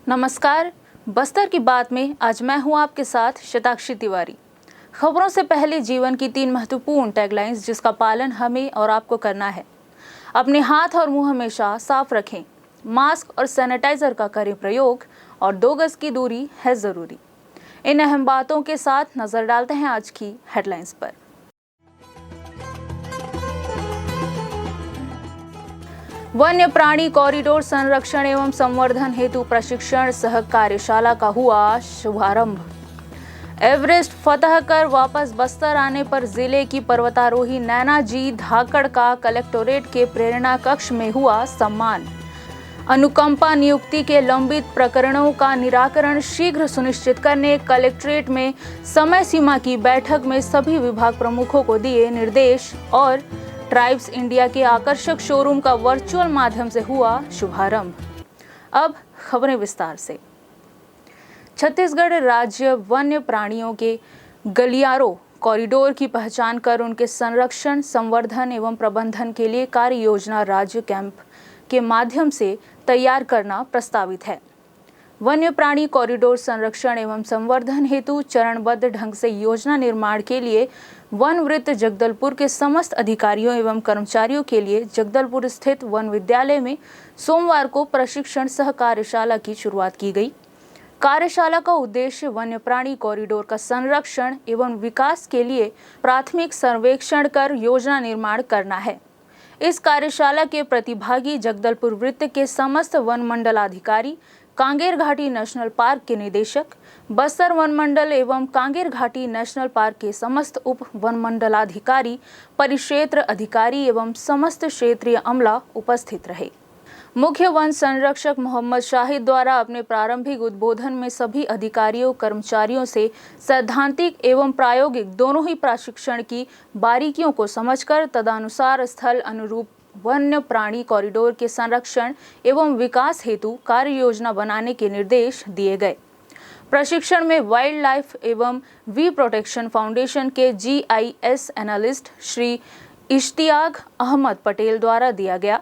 नमस्कार, बस्तर की बात में आज मैं हूं आपके साथ शताक्षी तिवारी। खबरों से पहले जीवन की 3 महत्वपूर्ण टैगलाइंस जिसका पालन हमें और आपको करना है। अपने हाथ और मुंह हमेशा साफ रखें, मास्क और सैनिटाइजर का करें प्रयोग और 2 गज की दूरी है जरूरी। इन अहम बातों के साथ नजर डालते हैं आज की हेडलाइंस पर। वन्य प्राणी कॉरिडोर संरक्षण एवं संवर्धन हेतु प्रशिक्षण सह कार्यशाला का हुआ शुभारंभ। एवरेस्ट फतह कर वापस बस्तर आने पर जिले की पर्वतारोही नैना जी धाकड़ का कलेक्टोरेट के प्रेरणा कक्ष में हुआ सम्मान। अनुकंपा नियुक्ति के लंबित प्रकरणों का निराकरण शीघ्र सुनिश्चित करने कलेक्ट्रेट में समय सीमा की बैठक में सभी विभाग प्रमुखों को दिए निर्देश। और ट्राइब्स इंडिया के आकर्षक शोरूम का वर्चुअल माध्यम से हुआ शुभारंभ। अब खबरें विस्तार से। छत्तीसगढ़ राज्य वन्य प्राणियों के गलियारों कॉरिडोर की पहचान कर उनके संरक्षण, संवर्धन एवं प्रबंधन के लिए कार्य योजना राज्य कैंप के माध्यम से तैयार करना प्रस्तावित है। वन्य प्राणी कॉरिडोर संरक्षण एवं संवर्धन हेतु चरणबद्ध ढंग से योजना निर्माण के लिए वन वृत्त जगदलपुर के समस्त अधिकारियों एवं कर्मचारियों के लिए जगदलपुर स्थित वन विद्यालय में सोमवार को प्रशिक्षण सह कार्यशाला की शुरुआत की गई। कार्यशाला का उद्देश्य वन्य प्राणी कॉरिडोर का संरक्षण एवं विकास के लिए प्राथमिक सर्वेक्षण कर योजना निर्माण करना है। इस कार्यशाला के प्रतिभागी जगदलपुर वृत्त के समस्त वन मंडलाधिकारी, कांगेर घाटी नेशनल पार्क के निदेशक, बस्तर वन मंडल एवं कांगेर घाटी नेशनल पार्क के समस्त उप वन मंडलाधिकारी, परिक्षेत्र अधिकारी एवं समस्त क्षेत्रीय अमला उपस्थित रहे। मुख्य वन संरक्षक मोहम्मद शाहिद द्वारा अपने प्रारंभिक उद्बोधन में सभी अधिकारियों कर्मचारियों से सैद्धांतिक एवं प्रायोगिक दोनों ही प्रशिक्षण की बारीकियों को समझकर तदनुसार स्थल अनुरूप वन्य प्राणी कॉरिडोर के संरक्षण एवं विकास हेतु कार्य योजना बनाने के निर्देश दिए गए। प्रशिक्षण में वाइल्ड लाइफ एवं वी प्रोटेक्शन फाउंडेशन के GIS एनालिस्ट श्री इश्तियाक अहमद पटेल द्वारा दिया गया।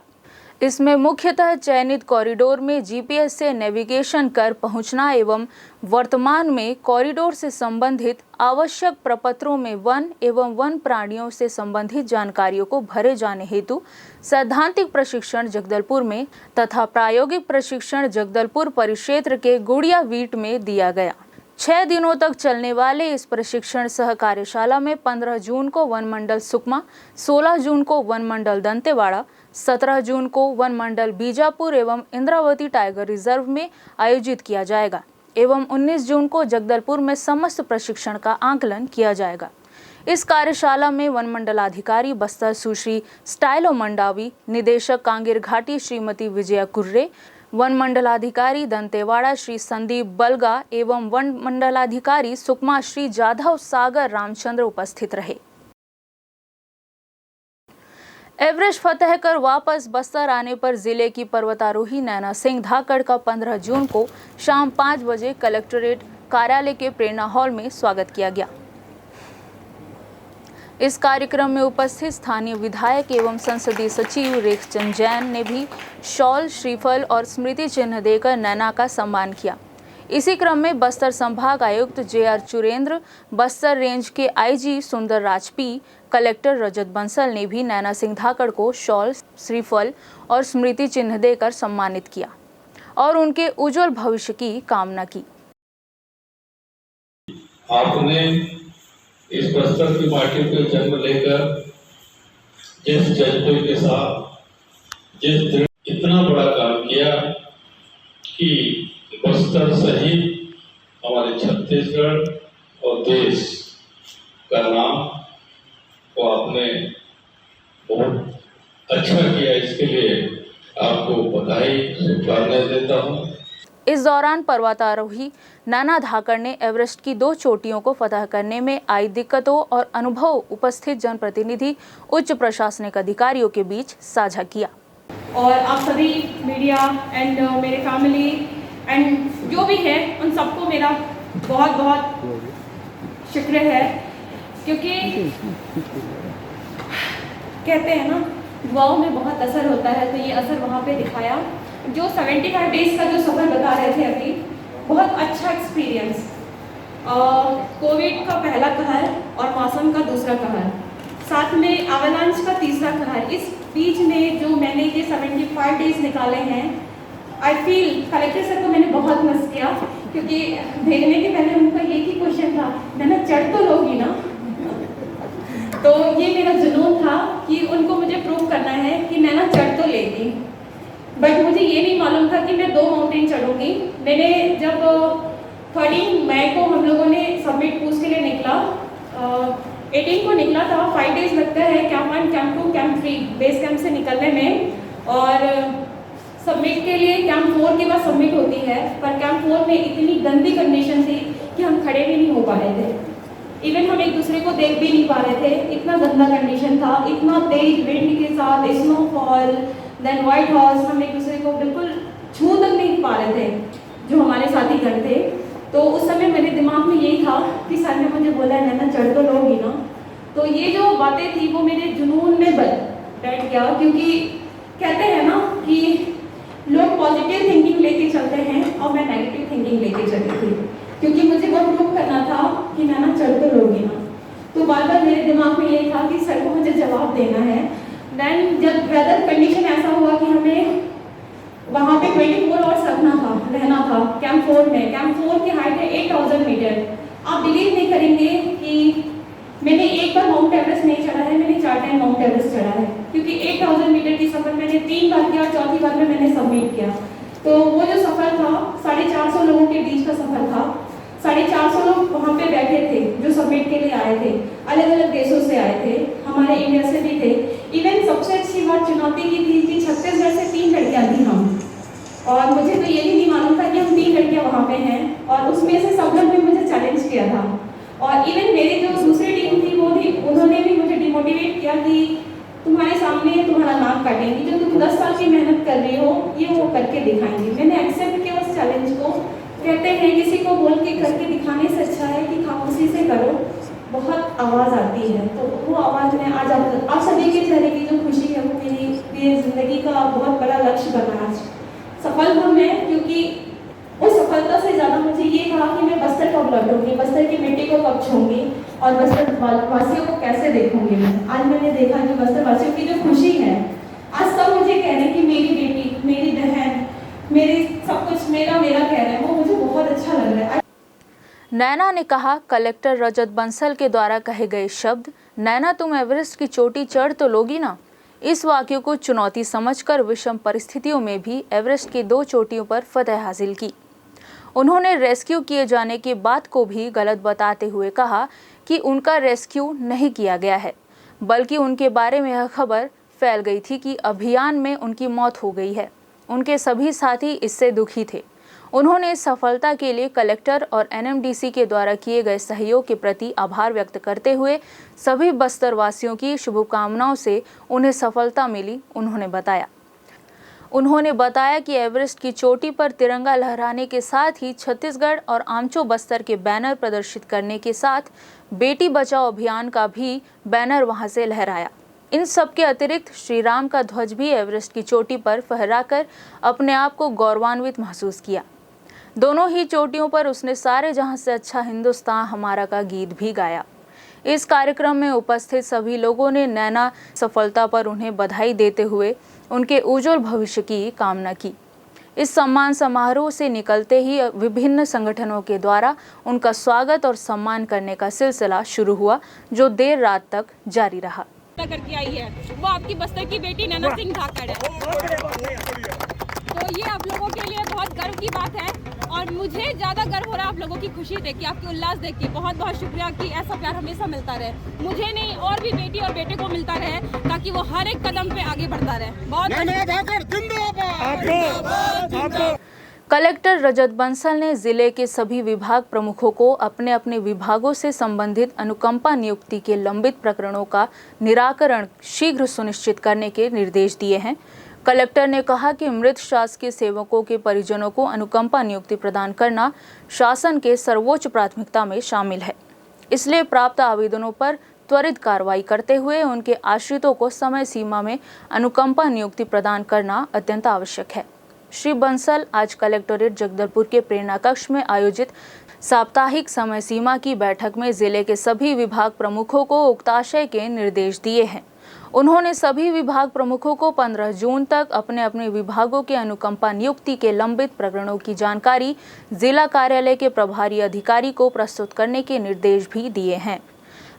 इसमें मुख्यतः चयनित कॉरिडोर में GPS से नेविगेशन कर पहुंचना एवं वर्तमान में कॉरिडोर से संबंधित आवश्यक प्रपत्रों में वन एवं वन प्राणियों से संबंधित जानकारियों को भरे जाने हेतु सैद्धांतिक प्रशिक्षण जगदलपुर में तथा प्रायोगिक प्रशिक्षण जगदलपुर परिक्षेत्र के गुड़िया वीट में दिया गया। 6 दिनों तक चलने वाले इस प्रशिक्षण सह कार्यशाला में 15 जून को वन मंडल सुकमा, 16 जून को वन मंडल दंतेवाड़ा, 17 जून को वन मंडल बीजापुर एवं इंद्रावती टाइगर रिजर्व में आयोजित किया जाएगा एवं 19 जून को जगदलपुर में समस्त प्रशिक्षण का आकलन किया जाएगा। इस कार्यशाला में वन मंडलाधिकारी बस्तर सुश्री स्टाइलो मंडावी, निदेशक कांगेर घाटी श्रीमती विजया कुर्रे, वन मंडलाधिकारी दंतेवाड़ा श्री संदीप बलगा एवं वन मंडलाधिकारी सुकमा श्री जाधव सागर रामचंद्र उपस्थित रहे। एवरेस्ट फतह कर वापस बस्तर आने पर जिले की पर्वतारोही नैना सिंह धाकड़ का 15 जून को शाम 5 बजे कलेक्टोरेट कार्यालय के प्रेरणा हॉल में स्वागत किया गया। इस कार्यक्रम में उपस्थित स्थानीय विधायक एवं संसदीय सचिव रेखचंद जैन ने भी शॉल, श्रीफल और स्मृति चिन्ह देकर नैना का सम्मान किया। इसी क्रम में बस्तर संभाग आयुक्त JR चुरेंद्र, बस्तर रेंज के IG सुंदर राजपी, कलेक्टर रजत बंसल ने भी नैना सिंह धाकड़ को शॉल, श्रीफल और स्मृति चिन्ह देकर सम्मानित किया और उनके उज्जवल भविष्य की कामना की। आपने इस बस्तर की माटी को जन्म लेकर जिस जज्बे के साथ इतना बड़ा काम किया कि बस्तर सहित हमारे छत्तीसगढ़ और देश का नाम को आपने बहुत अच्छा किया। इसके लिए आपको बधाई, शुभकामनाएं देता हूँ। इस दौरान पर्वतारोही नैना धाकड़ ने एवरेस्ट की 2 चोटियों को फतह करने में आई दिक्कतों और अनुभव उपस्थित जनप्रतिनिधि, उच्च प्रशासनिक अधिकारियों के बीच साझा किया। और आप सभी मीडिया एंड मेरे फैमिली एंड जो भी है उन सबको मेरा बहुत बहुत शुक्र है, क्योंकि कहते हैं ना दुआओं में बहुत असर होता है, तो ये असर वहाँ पे दिखाया। जो 75 डेज का जो सफ़र बता रहे थे अभी, बहुत अच्छा एक्सपीरियंस। कोविड का पहला कहर और मौसम का दूसरा कहर, साथ में एवलांच का तीसरा कहर, इस बीच में जो मैंने ये 75 डेज निकाले हैं, आई फील कलेक्टर सर को मैंने बहुत मिस किया, क्योंकि भेजने के पहले उनका एक ही क्वेश्चन था, नैना चढ़ तो लोगी ना। तो ये मेरा जुनून था कि उनको मुझे प्रूव करना है कि नैना चढ़ तो लेगी। बट मुझे ये नहीं मालूम था कि मैं 2 माउंटेन चढ़ूंगी। मैंने जब 13 मई को हम लोगों ने सबमिट पूछ के लिए निकला, 18 को निकला था, 5 डेज लगता है camp 1, camp 2, camp 3 base camp से निकलने में, और सबमिट के लिए कैंप 4 के बाद सबमिट होती है। पर कैंप 4 में इतनी गंदी कंडीशन थी कि हम खड़े भी नहीं हो पा रहे थे, इवन हम एक दूसरे को देख भी नहीं पा रहे थे, इतना गंदा कंडीशन था, इतना तेज विंड के साथ स्नोफॉल, देन व्हाइट हॉर्स, हम एक दूसरे को बिल्कुल छू तक नहीं पा रहे थे जो हमारे साथी गण थे। तो उस समय मेरे दिमाग में यही था कि सर ने मुझे बोला है नैना चढ़ तो लोगी ना। तो ये जो बातें थी वो मेरे जुनून में बैठ गया, क्योंकि कहते हैं ना कि लोग पॉजिटिव थिंकिंग लेके चलते हैं और मैं नेगेटिव थिंकिंग लेके चली थी, क्योंकि मुझे वो प्रूव करना था कि नैना चढ़ तो लोगी ना। तो बार बार मेरे दिमाग में यही था कि सर को मुझे जवाब देना है। देन जब वेदर कंडीशन ऐसा हुआ कि हमें वहाँ पे 24 आवर्स रहना था कैंप 4 में। कैंप 4 की हाइट है 8000 मीटर। आप बिलीव नहीं करेंगे कि मैंने एक बार माउंट एवरेस्ट नहीं चढ़ा है, मैंने 4 टाइम माउंट एवरेस्ट चढ़ा है, क्योंकि 8000 मीटर की सफ़र मैंने 3 बार किया और चौथी बार में मैंने सबमिट किया। तो वो जो सफ़र था 450 लोगों के बीच का सफ़र था। 450 लोग वहाँ पे बैठे थे जो सबमिट के लिए आए थे, अलग अलग देशों से आए थे, हमारे इंडिया से भी थे। इवन सबसे अच्छी बात चुनौती की थी कि छत्तीसगढ़ से 3 लड़कियाँ थी हम, और मुझे तो ये भी नहीं मालूम था कि हम 3 लड़कियाँ वहाँ पे हैं, और उसमें से सब लोग ने मुझे चैलेंज किया था। और इवन मेरी जो दूसरी टीम थी उन्होंने भी मुझे डिमोटिवेट किया कि तुम्हारे सामने तुम्हारा नाक काटेंगी, जो तुम 10 साल की मेहनत कर रही हो ये वो करके दिखाएंगी। मैंने एक्सेप्ट किया उस चैलेंज को। कहते हैं किसी को बोल के करके दिखाने से अच्छा है कि खामोशी से करो, बहुत आवाज़ आती है। तो वो आवाज़ में आज आप सभी के चेहरे की जो खुशी है वो मेरी ज़िंदगी का बहुत बड़ा लक्ष्य बना। आज सफल हूँ मैं, क्योंकि उस सफलता से ज़्यादा मुझे ये कहा कि मैं बस्तर कब लौटूंगी, बस्तर की मिट्टी को कब छूंगी और बस्तर वासियों को कैसे देखूंगी मैं। आज मैंने देखा कि बस्तर वासियों की जो खुशी है, आज सब मुझे कह रहे हैं कि मेरी बेटी, मेरी बहन, मेरी सब कुछ मेरा मेरा कह रहे हैं, वो मुझे बहुत अच्छा लग रहा है। नैना ने कहा, कलेक्टर रजत बंसल के द्वारा कहे गए शब्द, नैना तुम एवरेस्ट की चोटी चढ़ तो लोगी ना, इस वाक्य को चुनौती समझकर विषम परिस्थितियों में भी एवरेस्ट की 2 चोटियों पर फतह हासिल की। उन्होंने रेस्क्यू किए जाने की बात को भी गलत बताते हुए कहा कि उनका रेस्क्यू नहीं किया गया है, बल्कि उनके बारे में यह खबर फैल गई थी कि अभियान में उनकी मौत हो गई है। उनके सभी साथी इससे दुखी थे। उन्होंने इस सफलता के लिए कलेक्टर और एनएमडीसी के द्वारा किए गए सहयोग के प्रति आभार व्यक्त करते हुए सभी बस्तर वासियों की शुभकामनाओं से उन्हें सफलता मिली। उन्होंने बताया कि एवरेस्ट की चोटी पर तिरंगा लहराने के साथ ही छत्तीसगढ़ और आमचो बस्तर के बैनर प्रदर्शित करने के साथ बेटी बचाओ अभियान का भी बैनर वहां से लहराया। इन सब के अतिरिक्त श्री राम का ध्वज भी एवरेस्ट की चोटी पर फहराकर अपने आप को गौरवान्वित महसूस किया। दोनों ही चोटियों पर उसने सारे जहां से अच्छा हिंदुस्तान हमारा का गीत भी गाया। इस कार्यक्रम में उपस्थित सभी लोगों ने नैना सफलता पर उन्हें बधाई देते हुए उनके उज्जवल भविष्य की कामना की। इस सम्मान समारोह से निकलते ही विभिन्न संगठनों के द्वारा उनका स्वागत और सम्मान करने का सिलसिला शुरू हुआ, जो देर रात तक जारी रहा। करके आई है वो आपकी बस्तर की बेटी नैना सिंह धाकड़ है। तो ये आप लोगों के लिए बहुत गर्व की बात है, और मुझे ज़्यादा गर्व हो रहा है आप लोगों की खुशी देख के, आपकी उल्लास देख के। बहुत बहुत शुक्रिया कि ऐसा प्यार हमेशा मिलता रहे, मुझे नहीं और भी बेटी और बेटे को मिलता रहे, ताकि वो हर एक कदम पे आगे बढ़ता रहे। बहुत कलेक्टर रजत बंसल ने जिले के सभी विभाग प्रमुखों को अपने अपने विभागों से संबंधित अनुकंपा नियुक्ति के लंबित प्रकरणों का निराकरण शीघ्र सुनिश्चित करने के निर्देश दिए हैं। कलेक्टर ने कहा कि मृत शासकीय सेवकों के परिजनों को अनुकंपा नियुक्ति प्रदान करना शासन के सर्वोच्च प्राथमिकता में शामिल है, इसलिए प्राप्त आवेदनों पर त्वरित कार्रवाई करते हुए उनके आश्रितों को समय सीमा में अनुकंपा नियुक्ति प्रदान करना अत्यंत आवश्यक है। श्री बंसल आज कलेक्टोरेट जगदलपुर के प्रेरणा कक्ष में आयोजित साप्ताहिक समय सीमा की बैठक में जिले के सभी विभाग प्रमुखों को उक्ताशय के निर्देश दिए हैं। उन्होंने सभी विभाग प्रमुखों को 15 जून तक अपने अपने विभागों के अनुकंपा नियुक्ति के लंबित प्रकरणों की जानकारी जिला कार्यालय के प्रभारी अधिकारी को प्रस्तुत करने के निर्देश भी दिए हैं।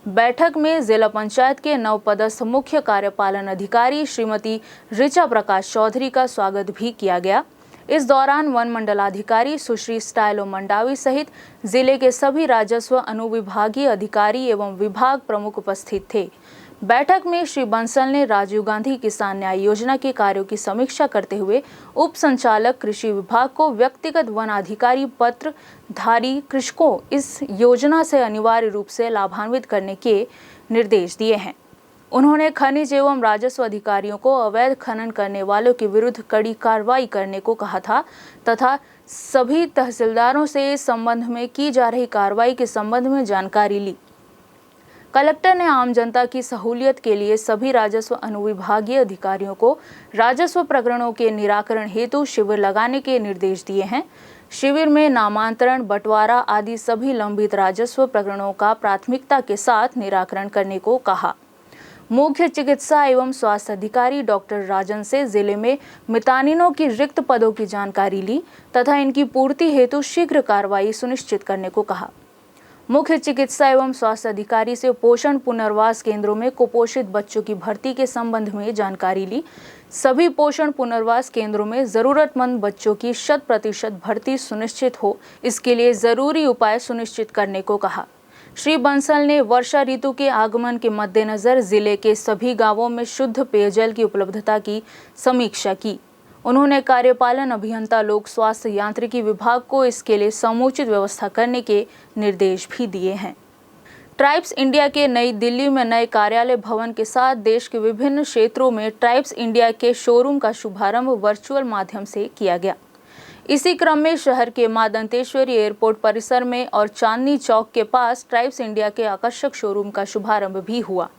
बैठक में जिला पंचायत के नवपदस्थ मुख्य कार्यपालन अधिकारी श्रीमती ऋचा प्रकाश चौधरी का स्वागत भी किया गया। इस दौरान वन मंडलाधिकारी सुश्री स्टाइलो मंडावी सहित जिले के सभी राजस्व अनुविभागीय अधिकारी एवं विभाग प्रमुख उपस्थित थे। बैठक में श्री बंसल ने राजीव गांधी किसान न्याय योजना के कार्यों की समीक्षा करते हुए उप संचालक कृषि विभाग को व्यक्तिगत वन अधिकारी पत्र धारी कृषकों इस योजना से अनिवार्य रूप से लाभान्वित करने के निर्देश दिए हैं। उन्होंने खनिज एवं राजस्व अधिकारियों को अवैध खनन करने वालों के विरुद्ध कड़ी कार्रवाई करने को कहा था तथा सभी तहसीलदारों से इस संबंध में की जा रही कार्रवाई के संबंध में जानकारी ली। कलेक्टर ने आम जनता की सहूलियत के लिए सभी राजस्व अनुविभागीय अधिकारियों को राजस्व प्रकरणों के निराकरण हेतु शिविर लगाने के निर्देश दिए हैं। शिविर में नामांतरण, बंटवारा आदि सभी लंबित राजस्व प्रकरणों का प्राथमिकता के साथ निराकरण करने को कहा। मुख्य चिकित्सा एवं स्वास्थ्य अधिकारी डॉक्टर राजन से जिले में मितानिनों की रिक्त पदों की जानकारी ली तथा इनकी पूर्ति हेतु शीघ्र कार्रवाई सुनिश्चित करने को कहा। मुख्य चिकित्सा एवं स्वास्थ्य अधिकारी से पोषण पुनर्वास केंद्रों में कुपोषित बच्चों की भर्ती के संबंध में जानकारी ली। सभी पोषण पुनर्वास केंद्रों में जरूरतमंद बच्चों की 100% भर्ती सुनिश्चित हो, इसके लिए जरूरी उपाय सुनिश्चित करने को कहा। श्री बंसल ने वर्षा ऋतु के आगमन के मद्देनजर जिले के सभी गांवों में शुद्ध पेयजल की उपलब्धता की समीक्षा की। उन्होंने कार्यपालन अभियंता लोक स्वास्थ्य यांत्रिकी विभाग को इसके लिए समुचित व्यवस्था करने के निर्देश भी दिए हैं। ट्राइब्स इंडिया के नई दिल्ली में नए कार्यालय भवन के साथ देश के विभिन्न क्षेत्रों में ट्राइब्स इंडिया के शोरूम का शुभारंभ वर्चुअल माध्यम से किया गया। इसी क्रम में शहर के मां दंतेश्वरी एयरपोर्ट परिसर में और चांदनी चौक के पास ट्राइब्स इंडिया के आकर्षक शोरूम का शुभारंभ भी हुआ।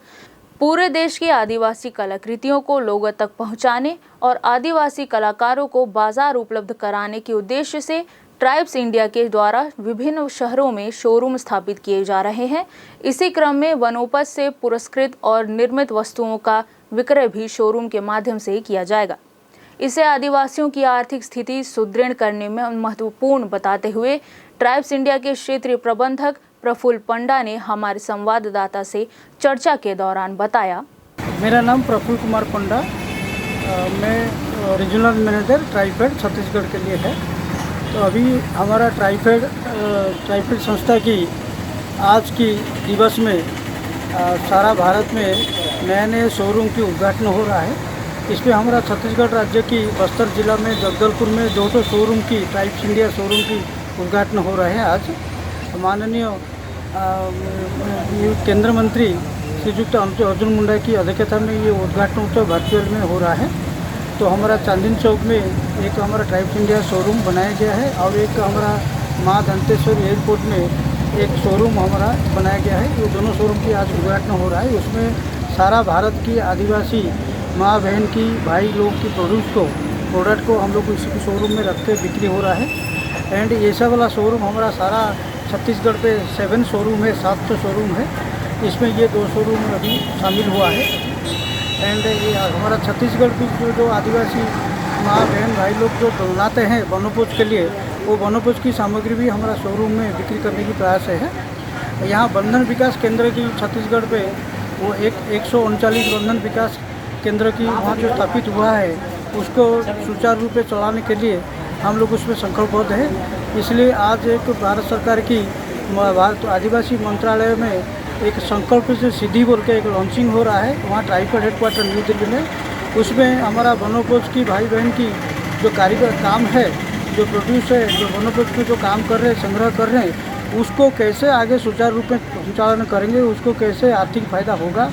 पूरे देश की आदिवासी कलाकृतियों को लोगों तक पहुंचाने और आदिवासी कलाकारों को बाजार उपलब्ध कराने के उद्देश्य से ट्राइब्स इंडिया के द्वारा विभिन्न शहरों में शोरूम स्थापित किए जा रहे हैं। इसी क्रम में वनोपज से पुरस्कृत और निर्मित वस्तुओं का विक्रय भी शोरूम के माध्यम से किया जाएगा। इसे आदिवासियों की आर्थिक स्थिति सुदृढ़ करने में महत्वपूर्ण बताते हुए ट्राइब्स इंडिया के क्षेत्रीय प्रबंधक प्रफुल्ल पंडा ने हमारे संवाददाता से चर्चा के दौरान बताया। मेरा नाम प्रफुल्ल कुमार पंडा, मैं रीजनल मैनेजर ट्राइफेड छत्तीसगढ़ के लिए है। तो अभी हमारा ट्राइफेड संस्था की आज की दिवस में सारा भारत में नए नए शोरूम की उद्घाटन हो रहा है। इसमें हमारा छत्तीसगढ़ राज्य की बस्तर जिला में जगदलपुर में 2 शोरूम की ट्राइब्स इंडिया शोरूम की उद्घाटन हो रहा है। आज माननीय केंद्र मंत्री श्रीयुक्त अर्जुन मुंडा की अध्यक्षता में ये उद्घाटन उत्सव वर्चुअल में हो रहा है। तो हमारा चांदनी चौक में एक हमारा ट्राइब्स इंडिया शोरूम बनाया गया है और एक हमारा मां दंतेश्वरी एयरपोर्ट में एक शोरूम हमारा बनाया गया है। ये दोनों शोरूम की आज उद्घाटन हो रहा है। उसमें सारा भारत की आदिवासी माँ बहन की भाई लोग की प्रोडक्ट को हम लोग इसी शोरूम में रख के बिक्री हो रहा है। एंड ये सब वाला शोरूम हमारा सारा छत्तीसगढ़ पे 7 शोरूम है, 700 शोरूम है। इसमें ये 2 शोरूम अभी शामिल हुआ है। एंड ये हमारा छत्तीसगढ़ की जो आदिवासी माँ बहन भाई लोग जो बनाते हैं वनोपज के लिए, वो वनोपज की सामग्री भी हमारा शोरूम में बिक्री करने की प्रयास है। यहाँ बंधन विकास केंद्र की छत्तीसगढ़ पे वो 139 बंधन विकास केंद्र की वहाँ जो स्थापित हुआ है उसको सुचारू रूप से चलाने के लिए हम लोग उसमें संकल्पबद्ध है। इसलिए आज एक भारत सरकार की भारत आदिवासी मंत्रालय में एक संकल्प से सिद्धि बोल के एक लॉन्चिंग हो रहा है वहाँ ट्राइफेड हेडक्वार्टर न्यू दिल्ली में। उसमें हमारा वनोपज की भाई बहन की जो कारीगर काम है, जो प्रोड्यूस है, जो वनोपज में जो काम कर रहे हैं, संग्रह कर रहे हैं, उसको कैसे आगे सुचारू रूप में संचालन करेंगे, उसको कैसे आर्थिक फायदा होगा,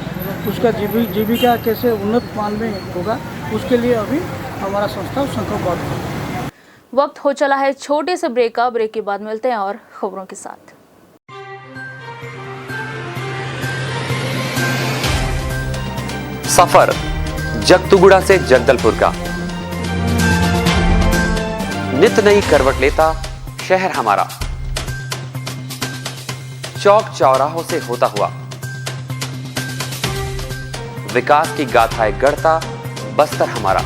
उसका जीविका कैसे उन्नत मान में होगा, उसके लिए अभी हमारा संस्था संकल्पबद्ध है। वक्त हो चला है छोटे से ब्रेक का। ब्रेक के बाद मिलते हैं और खबरों के साथ। सफर जगतुगुड़ा से जगदलपुर का नित नई करवट लेता शहर हमारा, चौक चौराहों से होता हुआ विकास की गाथाएं गढ़ता बस्तर हमारा।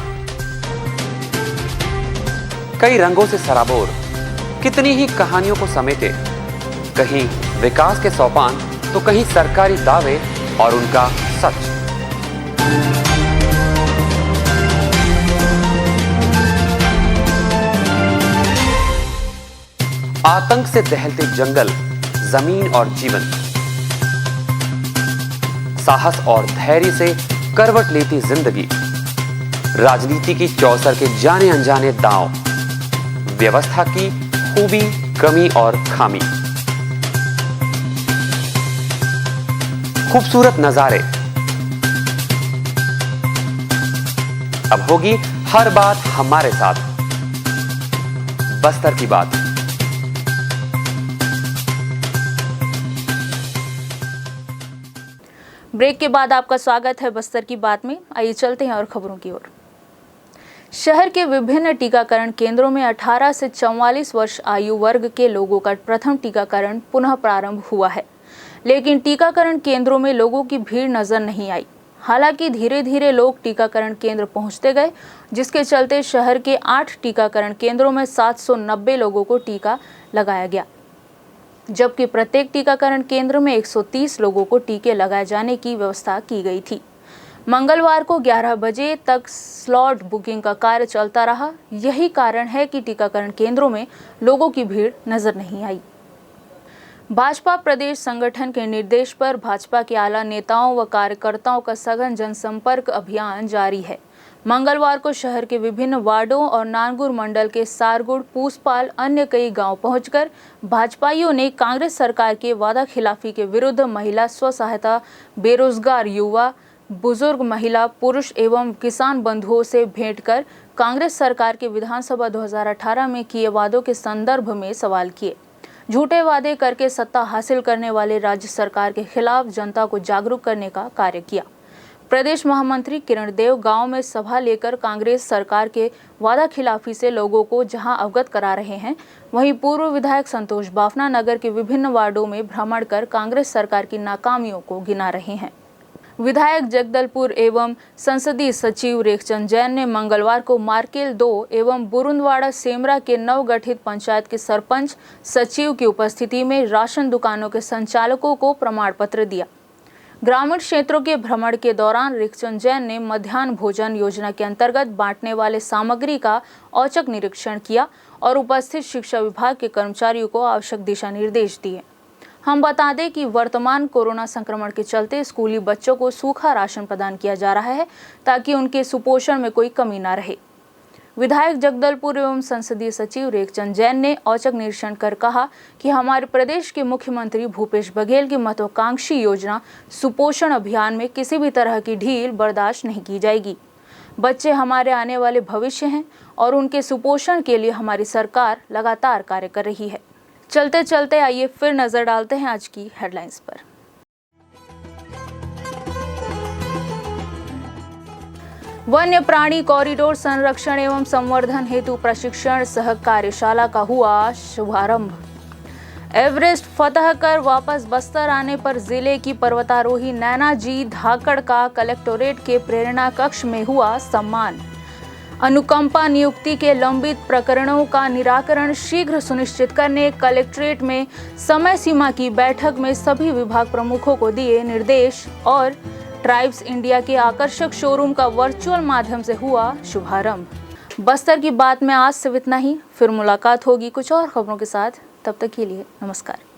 कई रंगों से सराबोर कितनी ही कहानियों को समेटे, कहीं विकास के सोपान तो कहीं सरकारी दावे और उनका सच। आतंक से दहलते जंगल, जमीन और जीवन, साहस और धैर्य से करवट लेती जिंदगी, राजनीति की चौसर के जाने अनजाने दांव, व्यवस्था की खूबी, कमी और खामी, खूबसूरत नजारे। अब होगी हर बात हमारे साथ, बस्तर की बात। ब्रेक के बाद आपका स्वागत है बस्तर की बात में। आइए चलते हैं और खबरों की ओर। शहर के विभिन्न टीकाकरण केंद्रों में 18 से 44 वर्ष आयु वर्ग के लोगों का प्रथम टीकाकरण पुनः प्रारंभ हुआ है, लेकिन टीकाकरण केंद्रों में लोगों की भीड़ नजर नहीं आई। हालांकि धीरे धीरे लोग टीकाकरण केंद्र पहुंचते गए, जिसके चलते शहर के 8 टीकाकरण केंद्रों में 790 लोगों को टीका लगाया गया, जबकि प्रत्येक टीकाकरण केंद्र में 130 लोगों को टीके लगाए जाने की व्यवस्था की गई थी। मंगलवार को 11 बजे तक स्लॉट बुकिंग का कार्य चलता रहा। यही कारण है कि टीकाकरण केंद्रों में लोगों की भीड़ नजर नहीं आई। भाजपा प्रदेश संगठन के निर्देश पर भाजपा के आला नेताओं व कार्यकर्ताओं का सघन जनसंपर्क अभियान जारी है। मंगलवार को शहर के विभिन्न वार्डों और नानगुर मंडल के सारगुड़, पूसपाल, अन्य कई गांव पहुंचकर भाजपाइयों ने कांग्रेस सरकार के वादा खिलाफी के विरुद्ध महिला स्व सहायता, बेरोजगार युवा, बुजुर्ग, महिला, पुरुष एवं किसान बंधुओं से भेंट कर कांग्रेस सरकार के विधानसभा 2018 में किए वादों के संदर्भ में सवाल किए। झूठे वादे करके सत्ता हासिल करने वाले राज्य सरकार के खिलाफ जनता को जागरूक करने का कार्य किया। प्रदेश महामंत्री किरण देव गांव में सभा लेकर कांग्रेस सरकार के वादा खिलाफी से लोगों को जहां अवगत करा रहे हैं, वहीं पूर्व विधायक संतोष बाफना नगर के विभिन्न वार्डों में भ्रमण कर कांग्रेस सरकार की नाकामियों को गिना रहे हैं। विधायक जगदलपुर एवं संसदीय सचिव रेखचंद जैन ने मंगलवार को मार्केल 2 एवं बुरुंदवाड़ा सेमरा के नवगठित पंचायत के सरपंच सचिव की उपस्थिति में राशन दुकानों के संचालकों को प्रमाण पत्र दिया। ग्रामीण क्षेत्रों के भ्रमण के दौरान रेखचंद जैन ने मध्याह्न भोजन योजना के अंतर्गत बांटने वाले सामग्री का औचक निरीक्षण किया और उपस्थित शिक्षा विभाग के कर्मचारियों को आवश्यक दिशा निर्देश दिए। हम बता दें कि वर्तमान कोरोना संक्रमण के चलते स्कूली बच्चों को सूखा राशन प्रदान किया जा रहा है ताकि उनके सुपोषण में कोई कमी न रहे। विधायक जगदलपुर एवं संसदीय सचिव रेखचंद जैन ने औचक निरीक्षण कर कहा कि हमारे प्रदेश के मुख्यमंत्री भूपेश बघेल की महत्वाकांक्षी योजना सुपोषण अभियान में किसी भी तरह की ढील बर्दाश्त नहीं की जाएगी। बच्चे हमारे आने वाले भविष्य हैं और उनके सुपोषण के लिए हमारी सरकार लगातार कार्य कर रही है। चलते चलते आइए फिर नजर डालते हैं आज की हेडलाइंस पर। वन्य प्राणी कॉरिडोर संरक्षण एवं संवर्धन हेतु प्रशिक्षण सह कार्यशाला का हुआ शुभारंभ। एवरेस्ट फतह कर वापस बस्तर आने पर जिले की पर्वतारोही नैना जी धाकड़ का कलेक्टोरेट के प्रेरणा कक्ष में हुआ सम्मान। अनुकंपा नियुक्ति के लंबित प्रकरणों का निराकरण शीघ्र सुनिश्चित करने कलेक्ट्रेट में समय सीमा की बैठक में सभी विभाग प्रमुखों को दिए निर्देश। और ट्राइब्स इंडिया के आकर्षक शोरूम का वर्चुअल माध्यम से हुआ शुभारंभ। बस्तर की बात में आज सिर्फ इतना ही। फिर मुलाकात होगी कुछ और खबरों के साथ। तब तक के लिए नमस्कार।